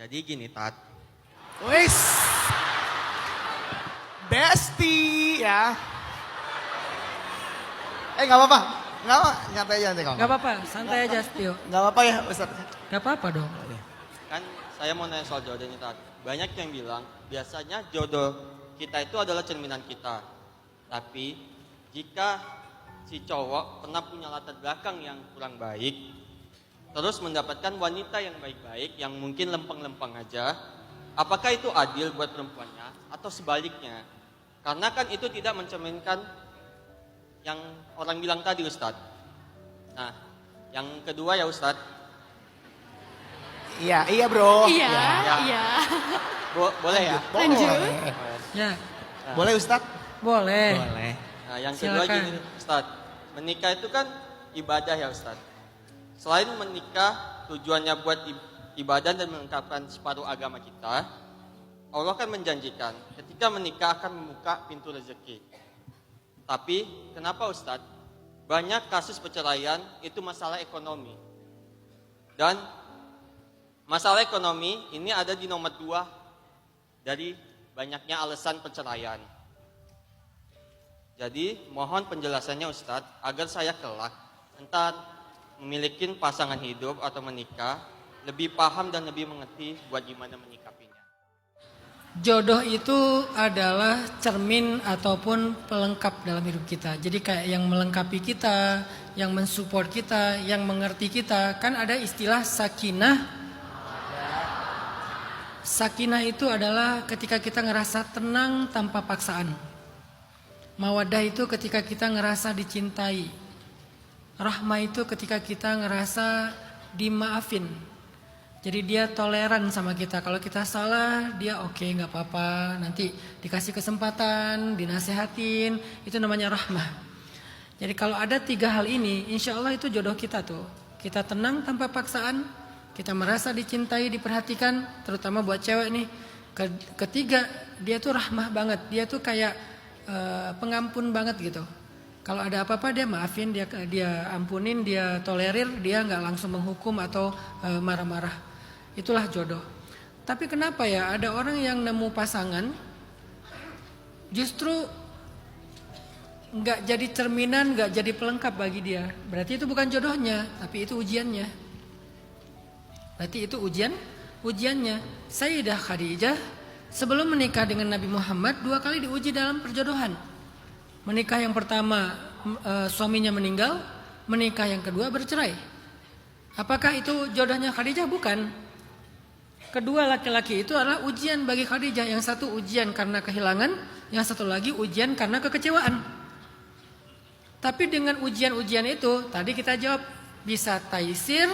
Jadi gini Tat, Wis. Besti ya. Nggak apa-apa. Nggak apa, nyantai aja nanti kamu. Gak apa-apa, santai aja Setio. Nggak apa-apa ya Ustaz. Gak apa-apa dong. kan saya mau nanya soal jodoh ini Tat. Banyak yang bilang biasanya jodoh kita itu adalah cerminan kita. Tapi jika si cowok pernah punya latar belakang yang kurang baik, terus mendapatkan wanita yang baik-baik, yang mungkin lempeng-lempeng aja, apakah itu adil buat perempuannya atau sebaliknya? Karena kan itu tidak mencerminkan yang orang bilang tadi Ustadz. Nah, yang kedua ya Ustadz, Iya bro. Iya, Ya. iya. boleh ya? Lanjut. Ya, Boleh Ustaz? boleh. Boleh. Nah, yang kedua Silakan. gini Ustadz, menikah itu kan ibadah ya Ustadz. Selain menikah tujuannya buat ibadah dan melengkapkan separuh agama kita, Allah kan menjanjikan ketika menikah akan membuka pintu rezeki. Tapi kenapa Ustadz? Banyak kasus perceraian itu masalah ekonomi. Dan masalah ekonomi ini ada di nomor 2 dari banyaknya alasan perceraian. Jadi mohon penjelasannya Ustadz agar saya kelak entar memiliki pasangan hidup atau menikah lebih paham dan lebih mengerti buat gimana menyikapinya. Jodoh itu adalah cermin ataupun pelengkap dalam hidup kita. Jadi kayak yang melengkapi kita, yang mensupport kita, yang mengerti kita. Kan ada istilah sakinah. Sakinah itu adalah ketika kita ngerasa tenang tanpa paksaan. Mawaddah itu ketika kita ngerasa dicintai. Rahmah itu ketika kita ngerasa dimaafin. Jadi dia toleran sama kita. Kalau kita salah, dia oke, nggak apa-apa. Nanti dikasih kesempatan, dinasehatin. Itu namanya rahmah. Jadi kalau ada 3 hal ini, insya Allah itu jodoh kita tuh. Kita tenang tanpa paksaan, kita merasa dicintai, diperhatikan, terutama buat cewek nih. Ketiga, dia tuh rahmah banget. Dia tuh kayak pengampun banget gitu. Kalau ada apa-apa dia maafin, dia ampunin, dia tolerir, dia nggak langsung menghukum atau marah-marah. Itulah jodoh. Tapi kenapa ya ada orang yang nemu pasangan justru nggak jadi cerminan, nggak jadi pelengkap bagi dia. Berarti itu bukan jodohnya, tapi itu ujiannya. Berarti itu ujiannya. Sayyidah Khadijah sebelum menikah dengan Nabi Muhammad 2 kali diuji dalam perjodohan. Menikah yang pertama suaminya meninggal, menikah yang kedua bercerai. Apakah itu jodohnya Khadijah? Bukan. Kedua laki-laki itu adalah ujian bagi Khadijah. Yang satu ujian karena kehilangan, yang satu lagi ujian karena kekecewaan. Tapi dengan ujian-ujian itu, tadi kita jawab, bisa taisir,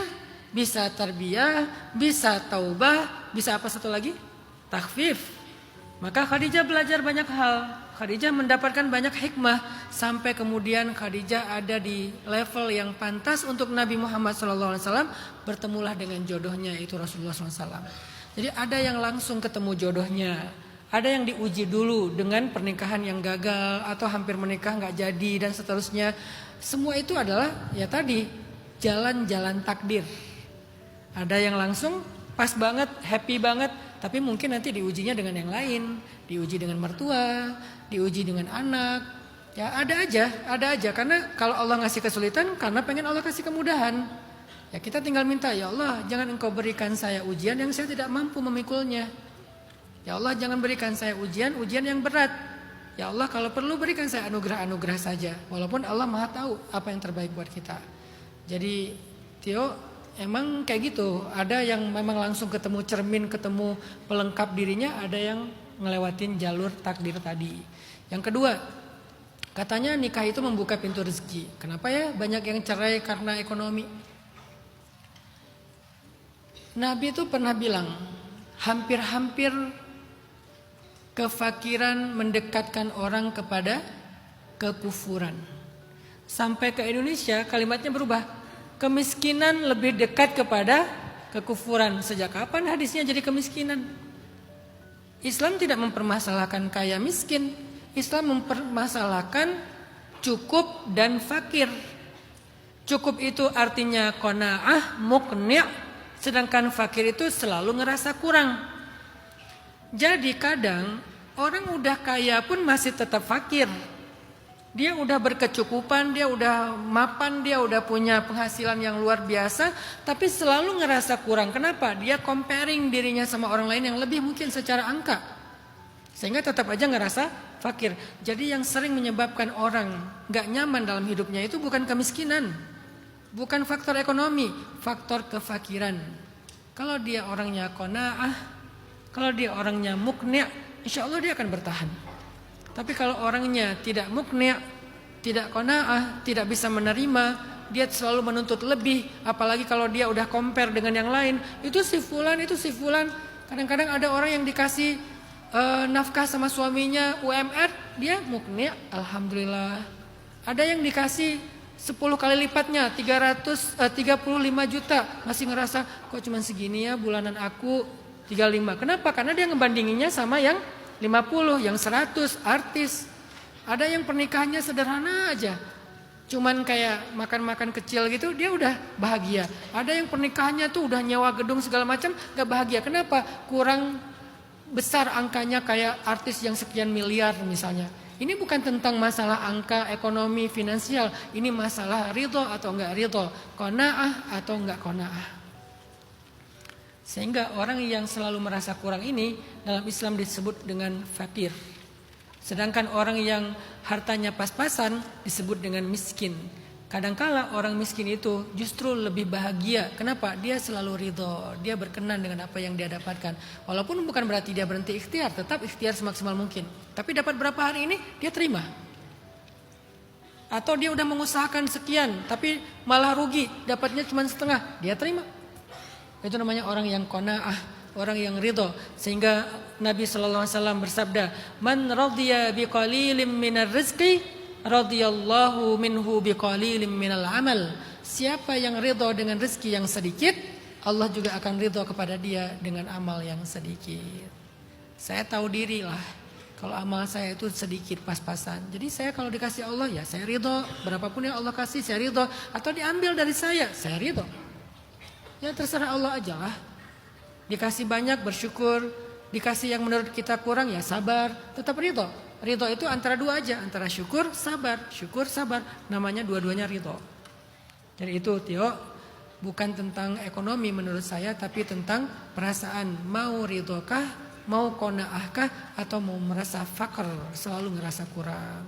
bisa tarbiyah, bisa taubah, bisa apa satu lagi? Takhfif. Maka Khadijah belajar banyak hal. Khadijah mendapatkan banyak hikmah sampai kemudian Khadijah ada di level yang pantas untuk Nabi Muhammad SAW bertemulah dengan jodohnya itu Rasulullah SAW. Jadi ada yang langsung ketemu jodohnya, ada yang diuji dulu dengan pernikahan yang gagal atau hampir menikah nggak jadi dan seterusnya. Semua itu adalah ya tadi jalan-jalan takdir. Ada yang langsung pas banget, happy banget. Tapi mungkin nanti diujinya dengan yang lain, diuji dengan mertua, diuji dengan anak. Ya ada aja. Karena kalau Allah ngasih kesulitan, karena pengen Allah kasih kemudahan. Ya kita tinggal minta, ya Allah jangan engkau berikan saya ujian yang saya tidak mampu memikulnya. Ya Allah jangan berikan saya ujian yang berat. Ya Allah kalau perlu berikan saya anugerah-anugerah saja. Walaupun Allah maha tahu apa yang terbaik buat kita. Jadi Tio, emang kayak gitu, ada yang memang langsung ketemu cermin, ketemu pelengkap dirinya, ada yang ngelewatin jalur takdir tadi. Yang kedua, katanya nikah itu membuka pintu rezeki. Kenapa ya banyak yang cerai karena ekonomi? Nabi itu pernah bilang, hampir-hampir kefakiran mendekatkan orang kepada kekufuran. Sampai ke Indonesia kalimatnya berubah. Kemiskinan lebih dekat kepada kekufuran. Sejak kapan hadisnya jadi kemiskinan? Islam tidak mempermasalahkan kaya miskin. Islam mempermasalahkan cukup dan fakir. Cukup itu artinya qanaah, muqni', Sedangkan fakir itu selalu ngerasa kurang. Jadi kadang orang udah kaya pun masih tetap fakir. Dia udah berkecukupan, dia udah mapan, dia udah punya penghasilan yang luar biasa, tapi selalu ngerasa kurang. Kenapa? Dia comparing dirinya sama orang lain yang lebih mungkin secara angka. Sehingga tetap aja ngerasa fakir. Jadi yang sering menyebabkan orang gak nyaman dalam hidupnya itu bukan kemiskinan. Bukan faktor ekonomi, faktor kefakiran. Kalau dia orangnya qanaah, kalau dia orangnya mukni', insya Allah dia akan bertahan. Tapi kalau orangnya tidak mukni', tidak qanaah, tidak bisa menerima, dia selalu menuntut lebih, apalagi kalau dia udah compare dengan yang lain, itu si fulan. Kadang-kadang ada orang yang dikasih nafkah sama suaminya UMR, dia mukni', alhamdulillah. Ada yang dikasih 10 kali lipatnya, 35 juta, masih ngerasa kok cuma segini ya bulanan aku 35. Kenapa? Karena dia ngebandinginnya sama yang 50, yang 100, artis. Ada yang pernikahannya sederhana aja, cuman kayak makan-makan kecil gitu, dia udah bahagia. Ada yang pernikahannya tuh udah nyewa gedung segala macam, gak bahagia. Kenapa? Kurang besar angkanya kayak artis yang sekian miliar misalnya. Ini bukan tentang masalah angka, ekonomi, finansial. Ini masalah ridho atau enggak ridho, qanaah atau enggak qanaah. Sehingga orang yang selalu merasa kurang ini dalam Islam disebut dengan fakir. Sedangkan orang yang hartanya pas-pasan disebut dengan miskin. Kadangkala orang miskin itu justru lebih bahagia. Kenapa? Dia selalu ridho, dia berkenan dengan apa yang dia dapatkan. Walaupun bukan berarti dia berhenti ikhtiar, tetap ikhtiar semaksimal mungkin. Tapi dapat berapa hari ini, dia terima. Atau dia udah mengusahakan sekian, tapi malah rugi, dapatnya cuma setengah, dia terima. Itu namanya orang yang qanaah, orang yang ridho. Sehingga Nabi SAW bersabda, "Man radhiya biqalilin minar rizqi, radhiyallahu minhu biqalilin minal amal." Siapa yang ridho dengan rezeki yang sedikit, Allah juga akan ridho kepada dia dengan amal yang sedikit. Saya tahu diri lah, kalau amal saya itu sedikit pas-pasan. Jadi saya kalau dikasih Allah ya saya ridho, berapapun yang Allah kasih saya ridho. Atau diambil dari saya ridho. Ya terserah Allah aja lah. Dikasih banyak bersyukur, dikasih yang menurut kita kurang ya sabar, tetap ridho. Ridho itu antara dua aja, antara syukur sabar, namanya dua-duanya ridho. Jadi itu Tio, bukan tentang ekonomi menurut saya, tapi tentang perasaan mau ridhokah, mau qanaahkah, atau mau merasa fakir, selalu ngerasa kurang.